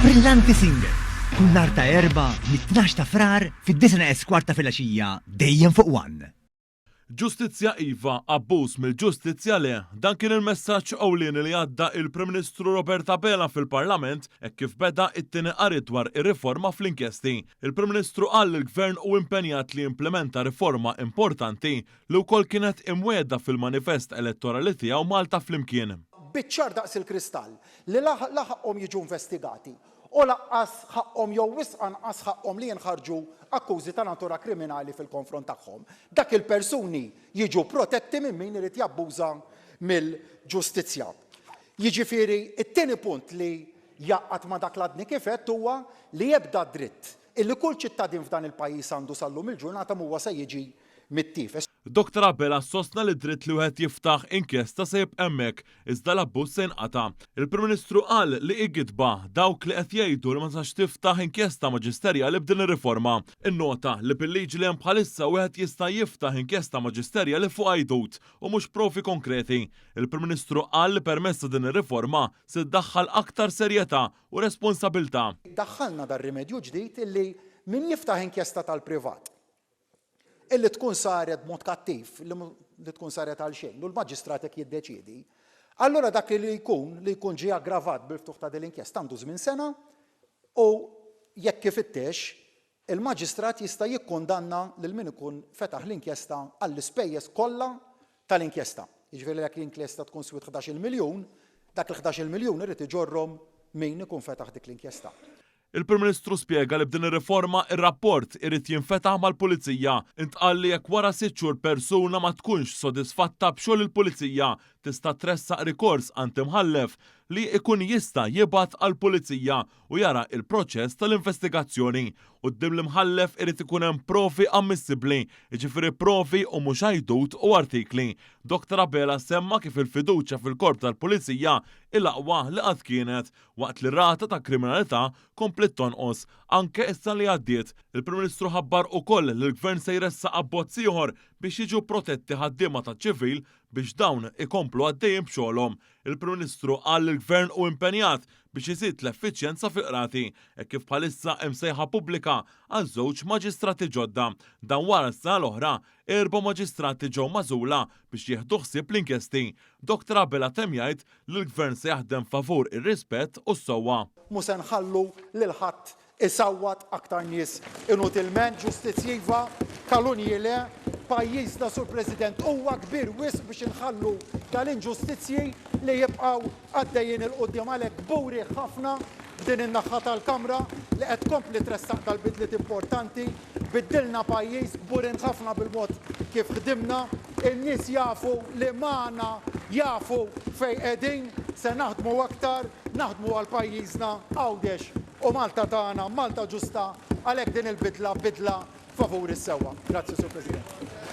Brillanti single. Kull nhar ta' erba' mit-12 ta' frar fid-9 eskwarta filgħaxija dejjem fuq One. Ġustizzja iva, abbuż mill-ġustizzja le, dan kien il-messaġġ ewlieni li għadda il-Prim Ministru Robert Abela fil-Parlament hekk kif beda it-tieni qari dwar ir-riforma fl-inkjesti. Il-Prim Ministru qal il-Gvern hu impenjat li implementa riforma importanti li wkoll kienet imwiegħda fil-manifest elettorali tiegħu Malta flimkien. Biċċar daqs il-kristall li laħaqhom jiġu investigati u laqqas ħaqhom jew wisqanqas ħaqhom li jinħarġu akkużi ta' natura kriminali fil-konfront tagħhom. Dak il-persuni jiġu protetti minn min irid jabbuża mill-ġustizzja. Jiġifieri it-tieni punt li jaqgħad ma' dak l-għadni kif qed huwa li jebda dritt illi kull ċittadin f'dan il-pajjiż għandu sallum il-ġurnata huwa se jiġi mittifes. Dr. Abela sostna li dritt li wieħed jiftaħ inkjesta se jibqa' hemmhekk iżda l-abbuż se jinqata'. Il-Prim Ministru qal li igidba dawk li qed jgħidu li ma sax tiftaħ inkjesta maġisterjali b'din ir-riforma. Innota li bil-liġi li hemm bħalissa wieħed jista' jiftaħ inkjesta maġisterjali fuq għajdut u mhux provi konkreti. Il-Prim Ministru qal li permezz din ir-riforma se ddaħħal aktar serjetà u responsabilità. Daħħalna dar rimedju ġdid illi min jiftaħ inkjesta tal-privat illi tkun saret mod kattiv, li tkun saret għal xejn, u l-maġistrat hekk jiddeċiedi, allura dak li jkun ġie aggravat bil-ftuħ ta' din l-inkjesta għandu żmien sena u jekk ifittex il-maġistrat jista' jikkundanna lil min ikun fetaħ l-inkjesta għall-ispejjeż kollha tal-inkjesta. Jiġifieri jekk l-inkjesta tkun swiet 11 miljun, dak il-11 miljun irid iġorrhom min ikun fetaħ dik l-inkjesta. Il-Prim Ministru spjega li b'din ir-riforma ir-rapport irid jinfetaħ mal-Pulizija. Intqal li jekk wara 6 xhur persuna ma tkunx sodisfatta b'xogħol il-Pulizija tista' tressaq rikors għand imħallef li ikun jista' jibgħat għall-Pulizija u jara il-proċess tal-investigazzjoni. Quddiem l-imħallef irid ikun hemm provi ammissibbli, jiġifieri provi u mhux għajdut u artikli. Dr. Abela semma kif il-fiduċja fil-korp tal-Pulizija il-aqwa li qatt kienet waqt li rata ta' kriminalità komplet tonqos anke issa li għaddiet. Il-Prim Ministru ħabbar ukoll li l-Gvern se jressaq abbozz ieħor biex jiġu protetti ħaddiema taċ-ċivil biex dawn ikomplu għaddejjin b'xogħolhom. Il-Prim Ministru qal li l-Gvern hu impenjat biex iżid l-effiċjenza fil-qrati hekk kif bħalissa hemm sejħa pubblika għal żewġ maġistrati ġodda. Dan wara s-sena l-oħra 4 maġistrati ġew magħżula biex jieħdu ħsieb l-inkjesti. Dr. Abela temm jgħid li l-Gvern se jaħdem favur ir-rispett u s-sewwa. Mhux se nħallu lil ħadd isawwat aktar nies inutilment, ġustizzja iva, kalunji le, pajjiżna sur President huwa kbir wisq biex inħallu tal-inġustizzji li jibqgħu għaddejjin il-qudiem għalhekk gburi ħafna din in-naħa tal-Kamra li qed tkompli tressaq tal-bidliet importanti, biddilna pajjiż kburin ħafna bil-mod kif ħdimna, in-nies jafu li magħna jafu fejn qegħdin se naħdmu aktar, naħdmu għal pajjiżna għawdex u Malta tagħna, Malta ġusta, għalhekk din il-bidla bidla favur is-sewwa. Grazzi, Sur President.